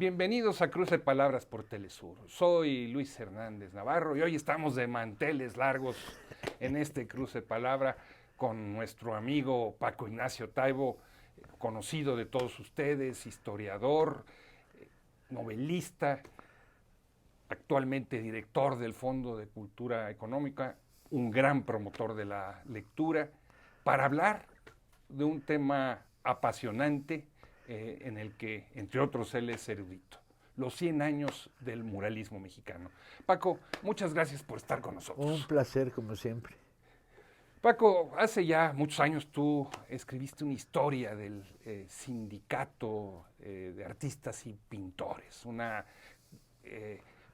Bienvenidos a Cruce Palabras por Telesur. Soy Luis Hernández Navarro y hoy estamos de manteles largos en este Cruce Palabra con nuestro amigo Paco Ignacio Taibo, conocido de todos ustedes, historiador, novelista, actualmente director del Fondo de Cultura Económica, un gran promotor de la lectura, para hablar de un tema apasionante en el que, entre otros, él es erudito. Los 100 años del muralismo mexicano. Paco, muchas gracias por estar con nosotros. Un placer, como siempre. Paco, hace ya muchos años tú escribiste una historia del sindicato de artistas y pintores, una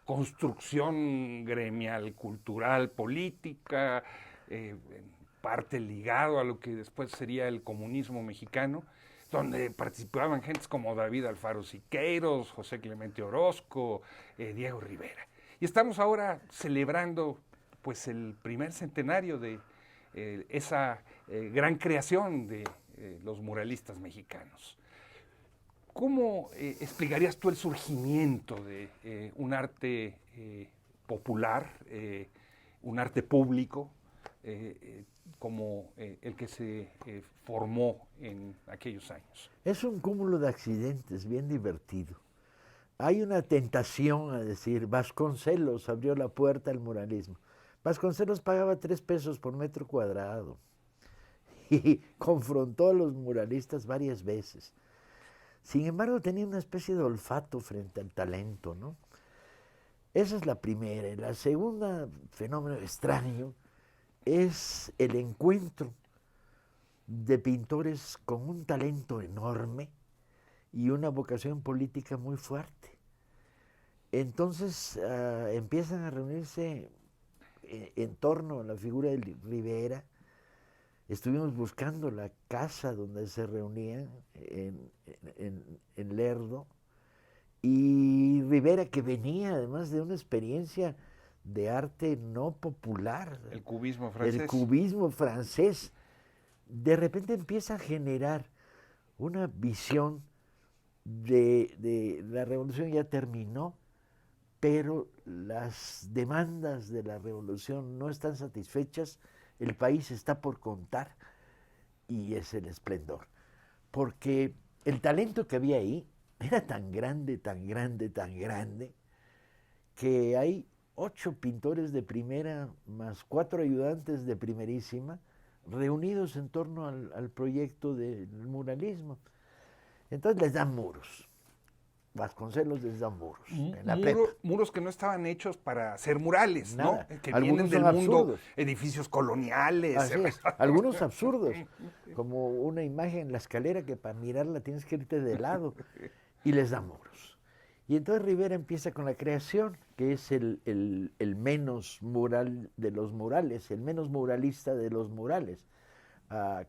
construcción gremial, cultural, política, en parte ligado a lo que después sería el comunismo mexicano, donde participaban gentes como David Alfaro Siqueiros, José Clemente Orozco, Diego Rivera. Y estamos ahora celebrando pues el primer centenario de esa gran creación de los muralistas mexicanos. ¿Cómo explicarías tú el surgimiento de un arte popular, un arte público, como el que se formó en aquellos años? Es un cúmulo de accidentes bien divertido. Hay una tentación a decir, Vasconcelos abrió la puerta al muralismo. Vasconcelos pagaba 3 pesos por metro cuadrado y confrontó a los muralistas varias veces. Sin embargo, tenía una especie de olfato frente al talento, ¿no? Esa es la primera. Y la segunda fenómeno extraño es el encuentro de pintores con un talento enorme y una vocación política muy fuerte. Entonces empiezan a reunirse en torno a la figura de Rivera. Estuvimos buscando la casa donde se reunían en Lerdo, y Rivera, que venía además de una experiencia de arte no popular, El cubismo francés. el cubismo francés, de repente empieza a generar una visión de la revolución ya terminó, pero las demandas de la revolución no están satisfechas, el país está por contar, y es el esplendor. Porque el talento que había ahí era tan grande, tan grande, tan grande, que hay 8 pintores de primera más 4 ayudantes de primerísima reunidos en torno al proyecto del muralismo. Entonces les dan muros. Vasconcelos les da muros en la prepa. Muros que no estaban hechos para hacer murales, Nada. ¿no? Que Algunos vienen del son mundo, absurdos. edificios coloniales. Así es. Algunos absurdos, como una imagen en la escalera que para mirarla tienes que irte de lado, y les da muros. Y entonces Rivera empieza con la creación, que es el menos mural de los murales, el menos muralista de los murales,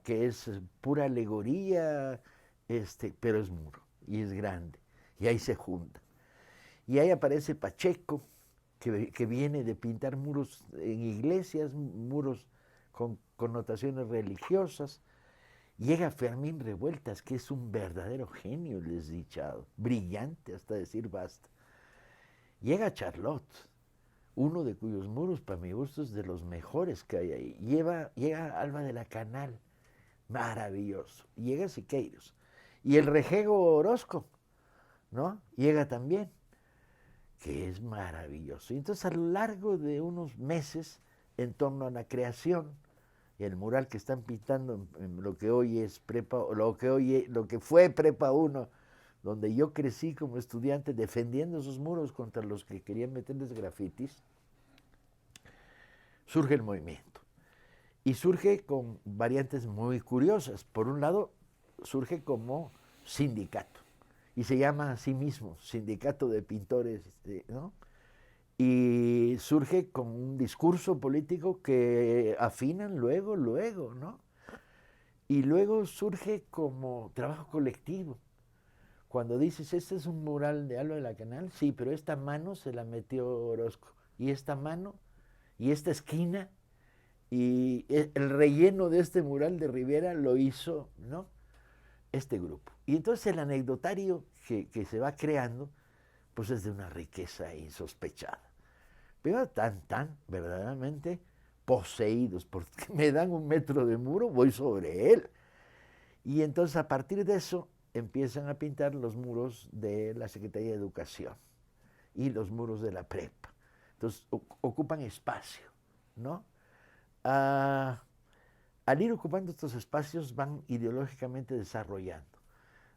que es pura alegoría, pero es muro y es grande. Y ahí se junta. Y ahí aparece Pacheco, que viene de pintar muros en iglesias, muros con connotaciones religiosas. Llega Fermín Revueltas, que es un verdadero genio, el desdichado, brillante hasta decir basta. Llega Charlotte, uno de cuyos muros, para mi gusto, es de los mejores que hay ahí. Llega Alba de la Canal, maravilloso. Llega Siqueiros. Y el rejego Orozco, ¿no? Llega también, que es maravilloso. Y entonces, a lo largo de unos meses, en torno a la creación, el mural que están pintando en lo que hoy es prepa, lo que fue Prepa 1, donde yo crecí como estudiante defendiendo esos muros contra los que querían meterles grafitis, surge el movimiento. Y surge con variantes muy curiosas. Por un lado, surge como sindicato, y se llama a sí mismo Sindicato de Pintores, ¿no? Y surge con un discurso político que afinan luego, ¿no? Y luego surge como trabajo colectivo. Cuando dices, este es un mural de Alba de la Canal, sí, pero esta mano se la metió Orozco, y esta mano, y esta esquina, y el relleno de este mural de Rivera lo hizo, ¿no?, este grupo. Y entonces el anecdotario que se va creando pues es de una riqueza insospechada. Pero tan verdaderamente poseídos, porque me dan 1 metro de muro, voy sobre él. Y entonces a partir de eso empiezan a pintar los muros de la Secretaría de Educación y los muros de la prepa. Entonces ocupan espacio, ¿no? Al ir ocupando estos espacios van ideológicamente desarrollando.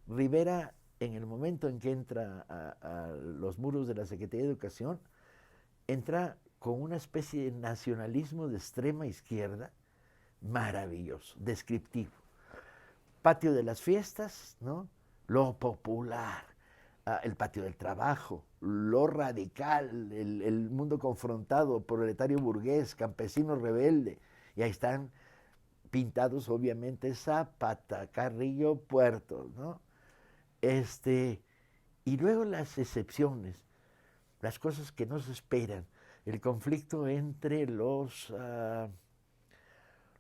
Rivera, en el momento en que entra a los muros de la Secretaría de Educación, entra con una especie de nacionalismo de extrema izquierda maravilloso, descriptivo. Patio de las fiestas, ¿no? Lo popular, el patio del trabajo, lo radical, el mundo confrontado, proletario burgués, campesino rebelde, y ahí están pintados obviamente Zapata, Carrillo Puerto, ¿no? Y luego las excepciones, las cosas que no se esperan, el conflicto entre los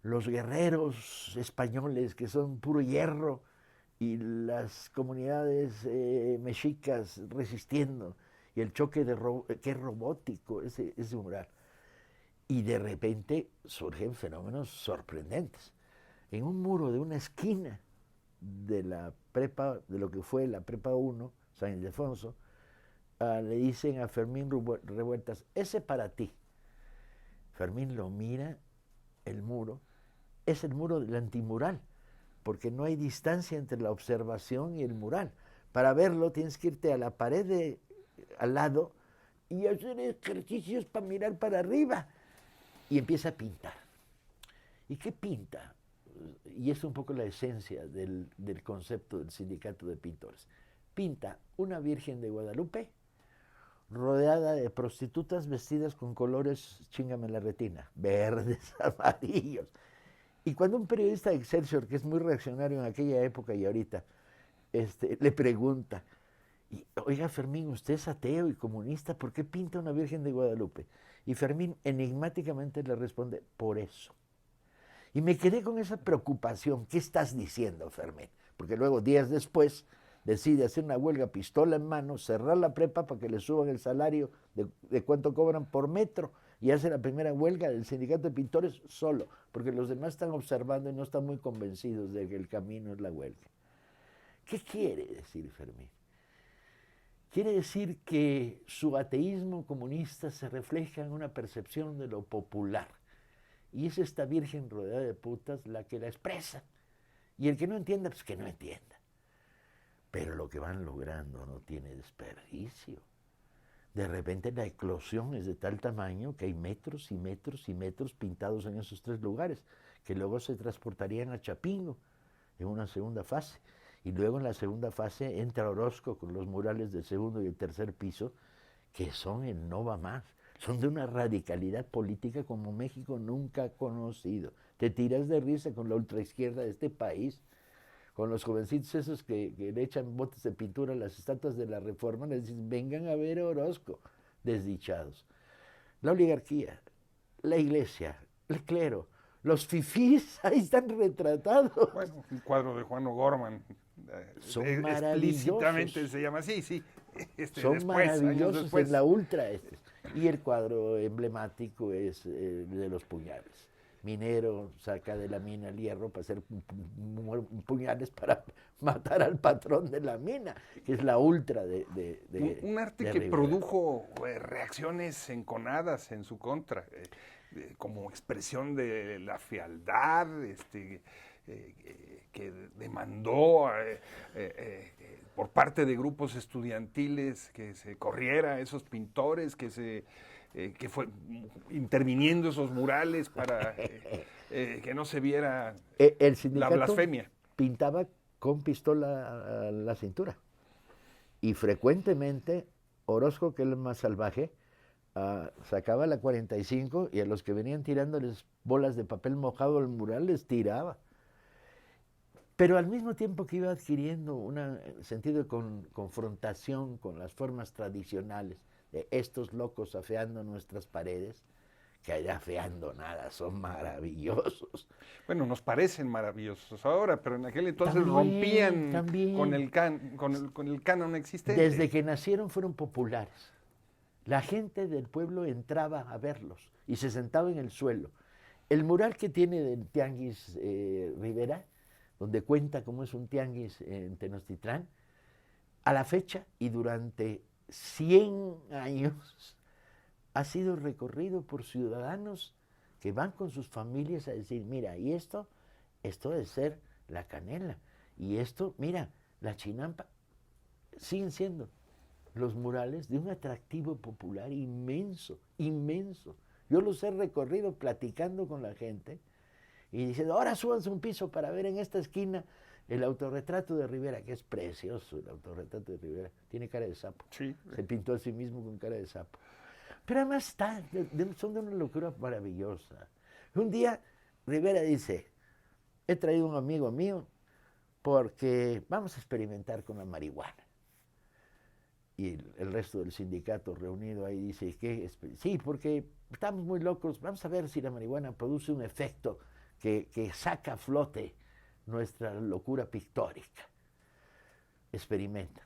guerreros españoles que son puro hierro y las comunidades mexicas resistiendo, y el choque que es robótico, ese mural. Y de repente surgen fenómenos sorprendentes. En un muro de una esquina de la prepa, de lo que fue la prepa 1, San Ildefonso, le dicen a Fermín Revueltas, ese para ti. Fermín lo mira, el muro, es el muro del antimural, porque no hay distancia entre la observación y el mural. Para verlo tienes que irte a la pared al lado y hacer ejercicios para mirar para arriba. Y empieza a pintar. ¿Y qué pinta? Y es un poco la esencia del concepto del sindicato de pintores. Pinta una Virgen de Guadalupe rodeada de prostitutas vestidas con colores, chíngame la retina, verdes, amarillos. Y cuando un periodista de Excelsior, que es muy reaccionario en aquella época y ahorita, le pregunta, oiga Fermín, usted es ateo y comunista, ¿por qué pinta una Virgen de Guadalupe? Y Fermín enigmáticamente le responde, por eso. Y me quedé con esa preocupación, ¿qué estás diciendo, Fermín? Porque luego, días después, decide hacer una huelga pistola en mano, cerrar la prepa para que le suban el salario de cuánto cobran por metro, y hace la primera huelga del sindicato de pintores solo, porque los demás están observando y no están muy convencidos de que el camino es la huelga. ¿Qué quiere decir Fermín? Quiere decir que su ateísmo comunista se refleja en una percepción de lo popular. Y es esta Virgen rodeada de putas la que la expresa. Y el que no entienda, pues que no entienda. Pero lo que van logrando no tiene desperdicio. De repente la eclosión es de tal tamaño que hay metros y metros y metros pintados en esos 3 lugares, que luego se transportarían a Chapingo en una segunda fase. Y luego en la segunda fase entra Orozco con los murales del segundo y el tercer piso, que son el no va más. Son de una radicalidad política como México nunca ha conocido. Te tiras de risa con la ultraizquierda de este país, con los jovencitos esos que le echan botes de pintura a las estatuas de la Reforma, les dicen, vengan a ver a Orozco, desdichados. La oligarquía, la iglesia, el clero, los fifís, ahí están retratados. Bueno, un cuadro de Juan O'Gorman, son explícitamente se llama así, sí. Son después, maravillosos en la ultra. Y el cuadro emblemático es de los puñales. Minero saca de la mina el hierro para hacer puñales para matar al patrón de la mina, que es la ultra un arte de que Rivera. Produjo reacciones enconadas en su contra, como expresión de la fealdad, que demandó por parte de grupos estudiantiles que se corriera a esos pintores, que fue interviniendo esos murales para que no se viera El sindicato la blasfemia. Pintaba con pistola a la cintura. Y frecuentemente Orozco, que es el más salvaje, sacaba la 45 y a los que venían tirándoles bolas de papel mojado al mural les tiraba. Pero al mismo tiempo que iba adquiriendo un sentido de confrontación con las formas tradicionales de estos locos afeando nuestras paredes, que haya afeando nada, son maravillosos. Bueno, nos parecen maravillosos ahora, pero en aquel entonces También, rompían también. con el canon existente. Desde que nacieron fueron populares. La gente del pueblo entraba a verlos y se sentaba en el suelo. El mural que tiene del Tianguis Rivera, donde cuenta cómo es un tianguis en Tenochtitlán, a la fecha y durante 100 años ha sido recorrido por ciudadanos que van con sus familias a decir, mira, y esto debe ser la canela, y esto, mira, la chinampa, siguen siendo los murales de un atractivo popular inmenso, inmenso. Yo los he recorrido platicando con la gente y diciendo, ahora súbanse un piso para ver en esta esquina el autorretrato de Rivera, que es precioso el autorretrato de Rivera, tiene cara de sapo. Sí. Se pintó a sí mismo con cara de sapo. Pero además son de una locura maravillosa. Un día Rivera dice, he traído un amigo mío porque vamos a experimentar con la marihuana. Y el resto del sindicato reunido ahí dice, ¿qué? Sí, porque estamos muy locos, vamos a ver si la marihuana produce un efecto que saca a flote nuestra locura pictórica. Experimenta.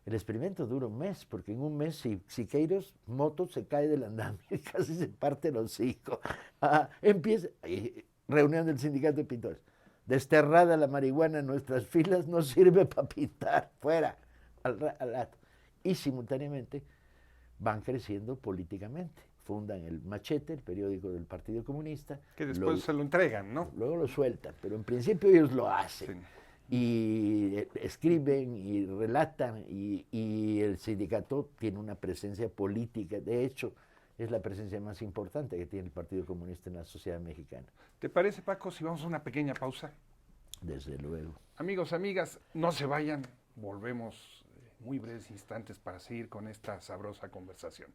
El experimento dura un mes, porque en un mes Siqueiros Moto se cae del andamio y casi se parte el hocico. Empieza, reunión del sindicato de pintores. Desterrada la marihuana en nuestras filas no sirve para pintar, fuera, al rato. Y simultáneamente van creciendo políticamente. Fundan el Machete, el periódico del Partido Comunista. Que después se lo entregan, ¿no? Luego lo sueltan, pero en principio ellos lo hacen. Sí. Y escriben y relatan y el sindicato tiene una presencia política. De hecho, es la presencia más importante que tiene el Partido Comunista en la sociedad mexicana. ¿Te parece, Paco, si vamos a una pequeña pausa? Desde luego. Amigos, amigas, no se vayan. Volvemos muy breves instantes para seguir con esta sabrosa conversación.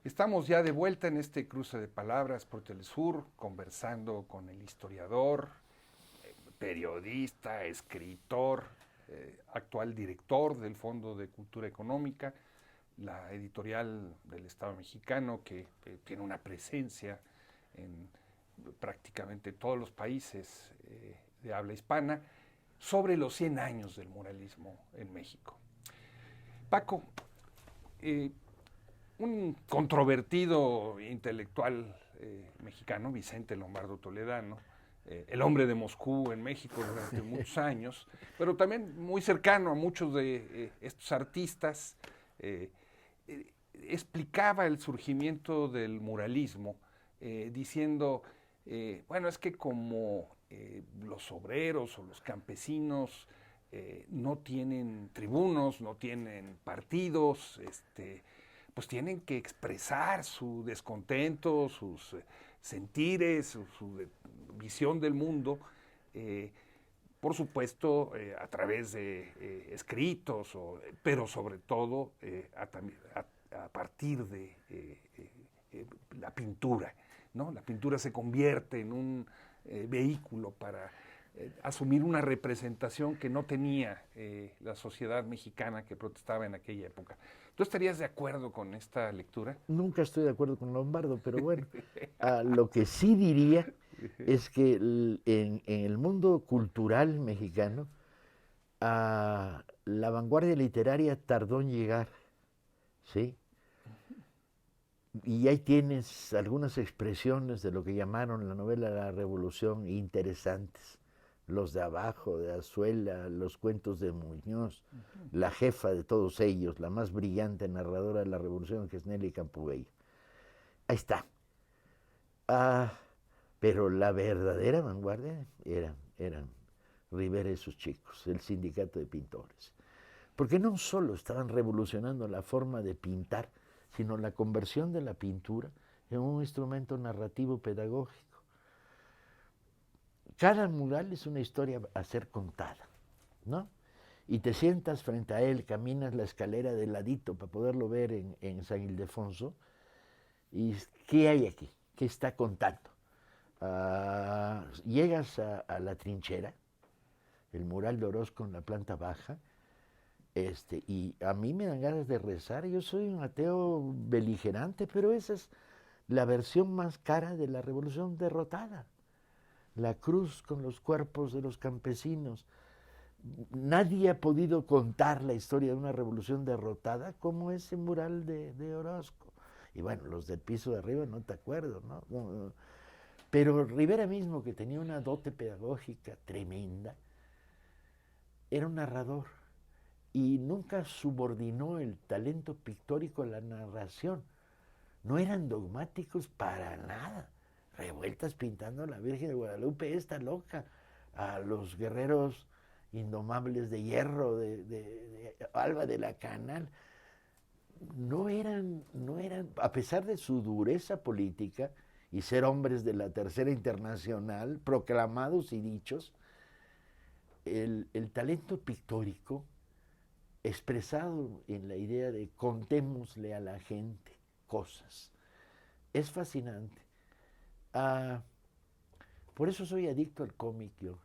Estamos ya de vuelta en este cruce de palabras por Telesur, conversando con el historiador, periodista, escritor, actual director del Fondo de Cultura Económica, la editorial del Estado mexicano, que tiene una presencia en prácticamente todos los países de habla hispana, sobre los 100 años del muralismo en México. Paco, un controvertido intelectual mexicano, Vicente Lombardo Toledano, el hombre de Moscú en México durante muchos años, pero también muy cercano a muchos de estos artistas, explicaba el surgimiento del muralismo diciendo, bueno, es que como los obreros o los campesinos no tienen tribunos, no tienen partidos, pues tienen que expresar su descontento, sus sentires, su visión del mundo, por supuesto a través de escritos, pero sobre todo a partir de la pintura, ¿no? La pintura se convierte en un vehículo para asumir una representación que no tenía la sociedad mexicana que protestaba en aquella época. ¿Tú estarías de acuerdo con esta lectura? Nunca estoy de acuerdo con Lombardo, pero bueno, lo que sí diría es que en el mundo cultural mexicano, la vanguardia literaria tardó en llegar, ¿sí? Y ahí tienes algunas expresiones de lo que llamaron la novela de la Revolución interesantes. Los de Abajo, de Azuela, los cuentos de Muñoz, la jefa de todos ellos, la más brillante narradora de la Revolución, que es Nelly Campubello. Ahí está. Pero la verdadera vanguardia eran Rivera y sus chicos, el sindicato de pintores. Porque no solo estaban revolucionando la forma de pintar, sino la conversión de la pintura en un instrumento narrativo pedagógico. Cada mural es una historia a ser contada, ¿no? y te sientas frente a él, caminas la escalera de ladito para poderlo ver en San Ildefonso, y ¿qué hay aquí? ¿Qué está contando? Llegas a la trinchera, el mural de Orozco en la planta baja, y a mí me dan ganas de rezar. Yo soy un ateo beligerante, pero esa es la versión más cara de la revolución derrotada. La cruz con los cuerpos de los campesinos. Nadie ha podido contar la historia de una revolución derrotada como ese mural de Orozco. Y bueno, los del piso de arriba no te acuerdo, ¿no? Pero Rivera mismo, que tenía una dote pedagógica tremenda, era un narrador y nunca subordinó el talento pictórico a la narración. No eran dogmáticos para nada. Revueltas pintando a la Virgen de Guadalupe, esta loca, a los guerreros indomables de hierro, de Alba de la Canal. No eran, a pesar de su dureza política y ser hombres de la Tercera Internacional, proclamados y dichos, el talento pictórico expresado en la idea de contémosle a la gente cosas. Es fascinante. Por eso soy adicto al cómic yo,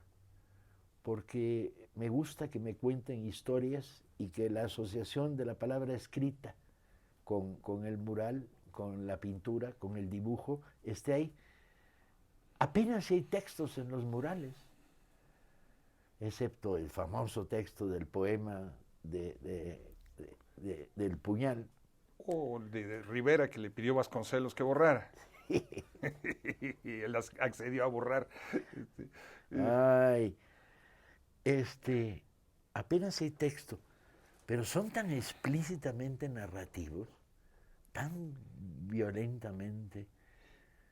porque me gusta que me cuenten historias y que la asociación de la palabra escrita con el mural, con la pintura, con el dibujo, esté ahí. Apenas hay textos en los murales, excepto el famoso texto del poema del puñal. O de Rivera, que le pidió a Vasconcelos que borrara. Y él accedió a borrar. Ay, apenas hay texto, pero son tan explícitamente narrativos, tan violentamente.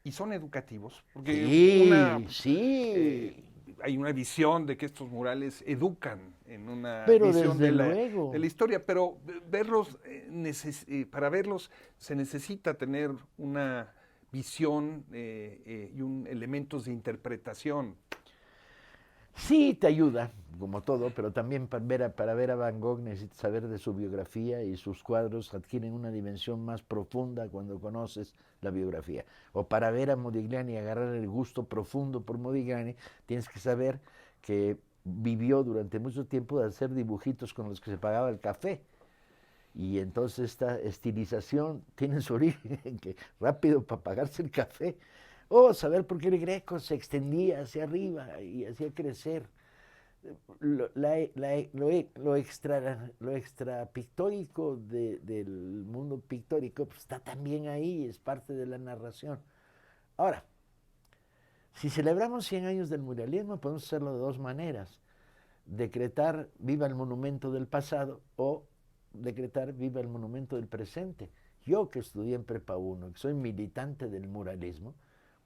Y son educativos, porque sí. Hay una visión de que estos murales educan en una Pero visión desde de luego. la historia, pero verlos, para verlos se necesita tener una visión y elementos de interpretación. Sí, te ayuda, como todo, pero también para ver a Van Gogh necesitas saber de su biografía y sus cuadros adquieren una dimensión más profunda cuando conoces la biografía. O para ver a Modigliani y agarrar el gusto profundo por Modigliani, tienes que saber que vivió durante mucho tiempo de hacer dibujitos con los que se pagaba el café. Y entonces esta estilización tiene su origen en que rápido para pagarse el café. O saber por qué el Greco se extendía hacia arriba y hacía crecer. Lo extra pictórico del mundo pictórico pues, está también ahí, es parte de la narración. Ahora, si celebramos 100 años del muralismo, podemos hacerlo de dos maneras. Decretar viva el monumento del pasado o decretar viva el monumento del presente. Yo que estudié en Prepa 1, que soy militante del muralismo,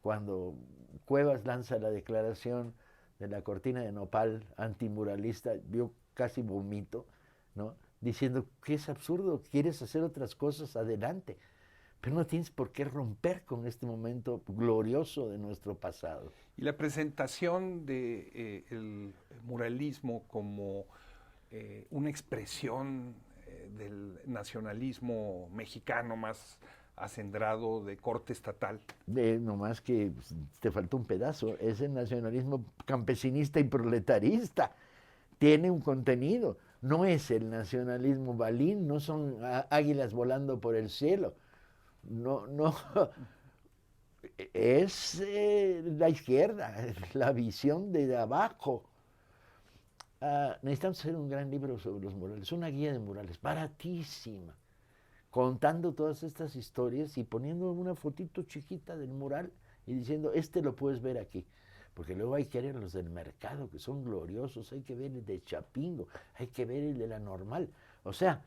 cuando Cuevas lanza la declaración de la cortina de nopal antimuralista, yo casi vomito, ¿no? Diciendo que es absurdo, quieres hacer otras cosas, adelante, pero no tienes por qué romper con este momento glorioso de nuestro pasado. Y la presentación del muralismo como una expresión del nacionalismo mexicano más acendrado de corte estatal. Nomás que te faltó un pedazo, es el nacionalismo campesinista y proletarista, tiene un contenido, no es el nacionalismo balín, no son águilas volando por el cielo, no, es la izquierda, la visión de abajo. Necesitamos hacer un gran libro sobre los murales, una guía de murales, baratísima, contando todas estas historias y poniendo una fotito chiquita del mural y diciendo, lo puedes ver aquí. Porque luego hay que ver los del mercado, que son gloriosos, hay que ver el de Chapingo, hay que ver el de la Normal. O sea,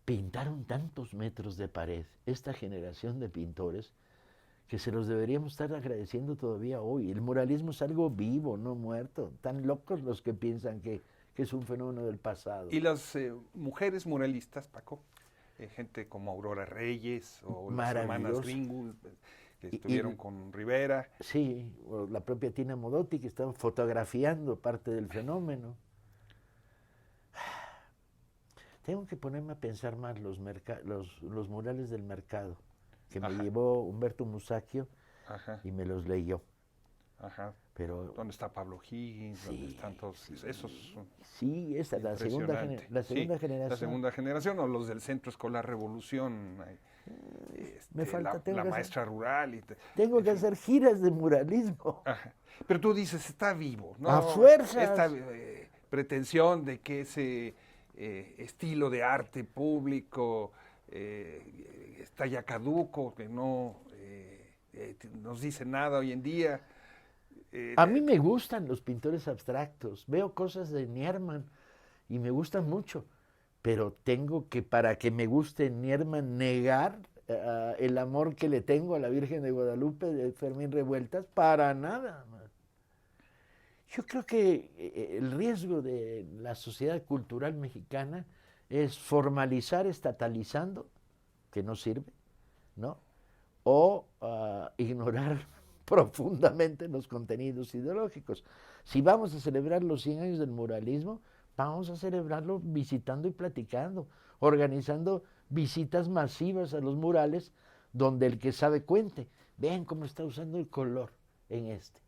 pintaron tantos metros de pared esta generación de pintores que se los deberíamos estar agradeciendo todavía hoy. El muralismo es algo vivo, no muerto. Tan locos los que piensan que es un fenómeno del pasado. Y las mujeres muralistas, Paco, gente como Aurora Reyes o las hermanas Ringgold, que estuvieron con Rivera. Sí, o la propia Tina Modotti, que estaba fotografiando parte del fenómeno. Tengo que ponerme a pensar más los murales del mercado, que me llevó Humberto Musacchio y me los leyó. Ajá. Pero, ¿dónde está Pablo Higgins? sí, ¿Dónde están todos sí, esos? sí, esa, la segunda Impresionante. la segunda Sí, generación. la segunda generación, o los del Centro Escolar Revolución, Me falta, la maestra rural. Tengo en que fin. hacer giras de muralismo. Ajá. Pero tú dices, está vivo, A ¿no? fuerzas. Esta pretensión de que ese estilo de arte público está ya caduco, que no nos dice nada hoy en día. A mí me gustan los pintores abstractos. Veo cosas de Nierman y me gustan mucho. Pero tengo que, para que me guste Nierman, negar el amor que le tengo a la Virgen de Guadalupe de Fermín Revueltas. Para nada. Yo creo que el riesgo de la sociedad cultural mexicana es formalizar estatalizando, que no sirve, ¿no? O ignorar profundamente los contenidos ideológicos. Si vamos a celebrar los 100 años del muralismo, vamos a celebrarlo visitando y platicando, organizando visitas masivas a los murales donde el que sabe cuente. Vean cómo está usando el color en este,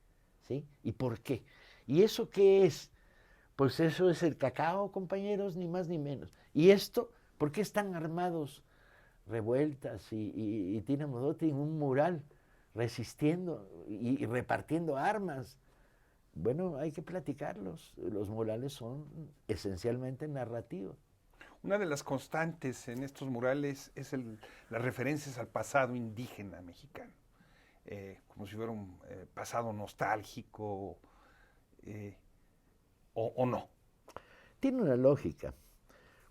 ¿sí? ¿Y por qué? ¿Y eso qué es? Pues eso es el cacao, compañeros, ni más ni menos. ¿Y esto? ¿Por qué están armados Revueltas y Tina Modotti en un mural resistiendo y repartiendo armas? Bueno, hay que platicarlos. Los murales son esencialmente narrativos. Una de las constantes en estos murales es las referencias al pasado indígena mexicano, como si fuera un pasado nostálgico, o no. Tiene una lógica.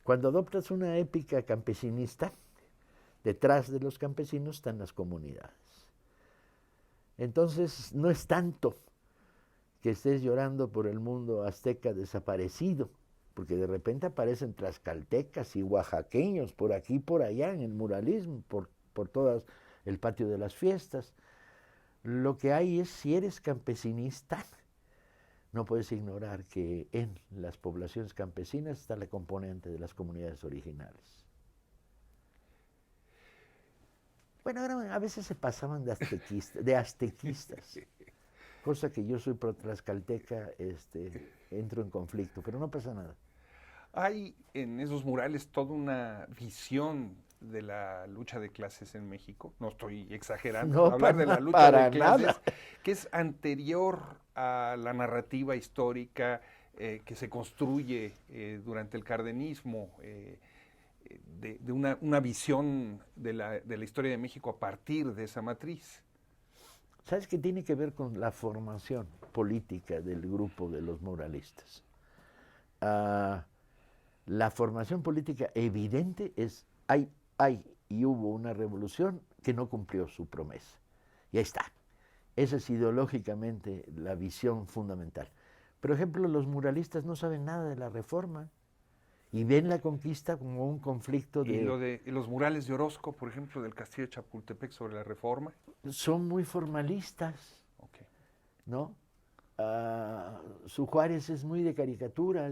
Cuando adoptas una épica campesinista, detrás de los campesinos están las comunidades. Entonces, no es tanto que estés llorando por el mundo azteca desaparecido, porque de repente aparecen tlaxcaltecas y oaxaqueños por aquí y por allá en el muralismo, por todo el patio de las fiestas. Lo que hay es, si eres campesinista, no puedes ignorar que en las poblaciones campesinas está la componente de las comunidades originales. Bueno, ahora a veces se pasaban de aztequistas, cosa que yo soy pro tlaxcalteca, entro en conflicto, pero no pasa nada. Hay en esos murales toda una visión de la lucha de clases en México, no estoy exagerando, No, hablar de la lucha para de clases, nada. que es anterior a la narrativa histórica que se construye durante el cardenismo, de una visión de la historia de México a partir de esa matriz. ¿Sabes qué tiene que ver con la formación política del grupo de los muralistas? La formación política evidente es, hay y hubo una revolución que no cumplió su promesa. Y ahí está. Esa es ideológicamente la visión fundamental. Por ejemplo, los muralistas no saben nada de la Reforma y ven la conquista como un conflicto de... Y lo de los murales de Orozco, por ejemplo, del castillo de Chapultepec sobre la Reforma. Son muy formalistas, Okay. ¿no? Su Juárez es muy de caricatura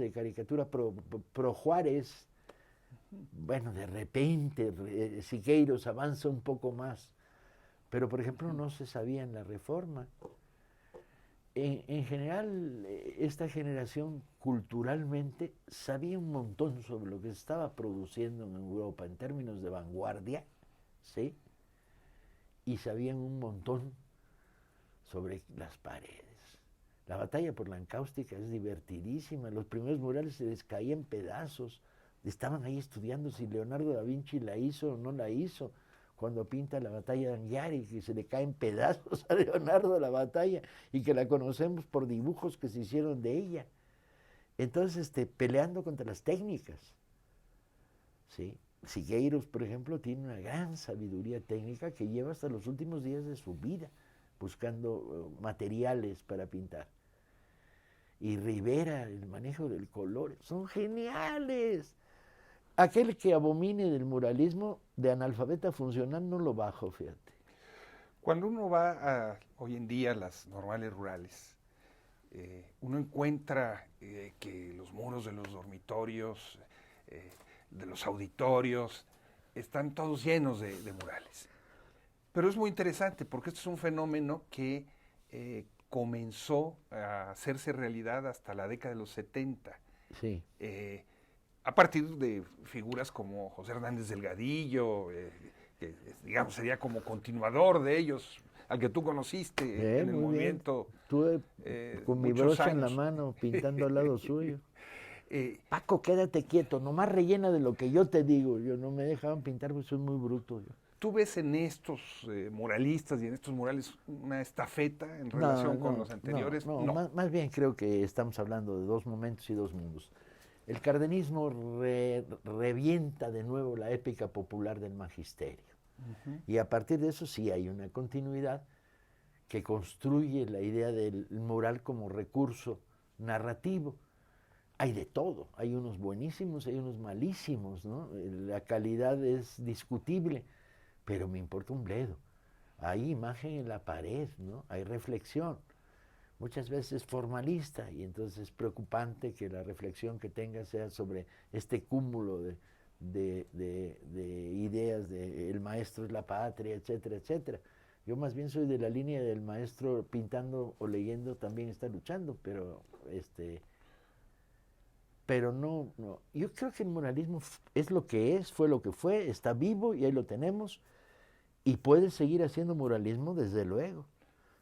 pro Juárez. Bueno, de repente Siqueiros avanza un poco más, pero por ejemplo no se sabía en la Reforma. En general, esta generación culturalmente sabía un montón sobre lo que se estaba produciendo en Europa en términos de vanguardia, ¿sí? Y sabían un montón sobre las paredes. La batalla por la encáustica es divertidísima. Los primeros murales se les caían pedazos. Estaban ahí estudiando si Leonardo da Vinci la hizo o no la hizo. Cuando pinta la batalla de Anghiari, que se le caen pedazos a Leonardo la batalla y que la conocemos por dibujos que se hicieron de ella. Entonces, peleando contra las técnicas. ¿Sí? Siqueiros, por ejemplo, tiene una gran sabiduría técnica que lleva hasta los últimos días de su vida buscando materiales para pintar. Y Rivera, el manejo del color, son geniales. Aquel que abomine del muralismo de analfabeta funcional no lo bajo, fíjate. Cuando uno va hoy en día a las normales rurales, uno encuentra que los muros de los dormitorios, de los auditorios, están todos llenos de murales. Pero es muy interesante porque esto es un fenómeno que comenzó a hacerse realidad hasta la década de los 70. Sí. A partir de figuras como José Hernández Delgadillo, que digamos sería como continuador de ellos, al que tú conociste en el movimiento. Estuve con mi brocha en la mano pintando al lado suyo. Paco, quédate quieto, nomás rellena de lo que yo te digo. Yo no me dejaban pintar porque soy muy bruto. Yo. ¿Tú ves en estos muralistas y en estos murales una estafeta en relación con los anteriores? No. Más bien creo que estamos hablando de dos momentos y dos mundos. El cardenismo revienta de nuevo la épica popular del magisterio. Uh-huh. Y a partir de eso sí hay una continuidad que construye la idea del mural como recurso narrativo. Hay de todo, hay unos buenísimos, hay unos malísimos, ¿no? La calidad es discutible, pero me importa un bledo. Hay imagen en la pared, ¿no? Hay reflexión. Muchas veces formalista y entonces es preocupante que la reflexión que tenga sea sobre este cúmulo de ideas de el maestro es la patria, etcétera, etcétera. Yo más bien soy de la línea del maestro pintando o leyendo también está luchando, pero no. Yo creo que el muralismo es lo que es, fue lo que fue, está vivo y ahí lo tenemos y puede seguir haciendo muralismo desde luego.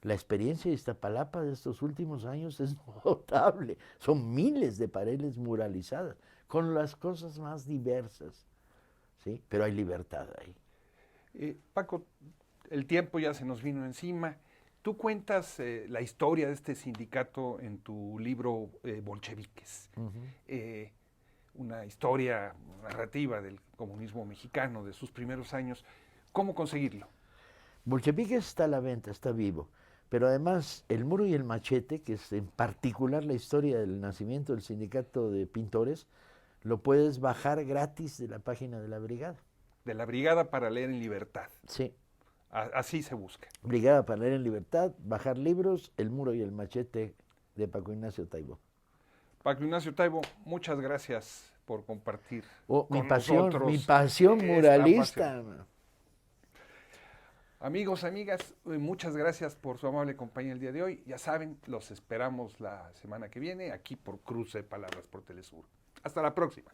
La experiencia de Iztapalapa de estos últimos años es notable. Son miles de paredes muralizadas, con las cosas más diversas, ¿sí? Pero hay libertad ahí. Paco, el tiempo ya se nos vino encima. Tú cuentas la historia de este sindicato en tu libro Bolcheviques. Uh-huh. Una historia narrativa del comunismo mexicano, de sus primeros años. ¿Cómo conseguirlo? Bolcheviques está a la venta, está vivo. Pero además, El Muro y el Machete, que es en particular la historia del nacimiento del sindicato de pintores, lo puedes bajar gratis de la página de la Brigada. De la Brigada para leer en libertad. Sí. Así se busca. Brigada para leer en libertad, bajar libros, El Muro y el Machete, de Paco Ignacio Taibo. Paco Ignacio Taibo, muchas gracias por compartir con nosotros. Mi pasión muralista. Amigos, amigas, muchas gracias por su amable compañía el día de hoy. Ya saben, los esperamos la semana que viene aquí por Cruce de Palabras por Telesur. Hasta la próxima.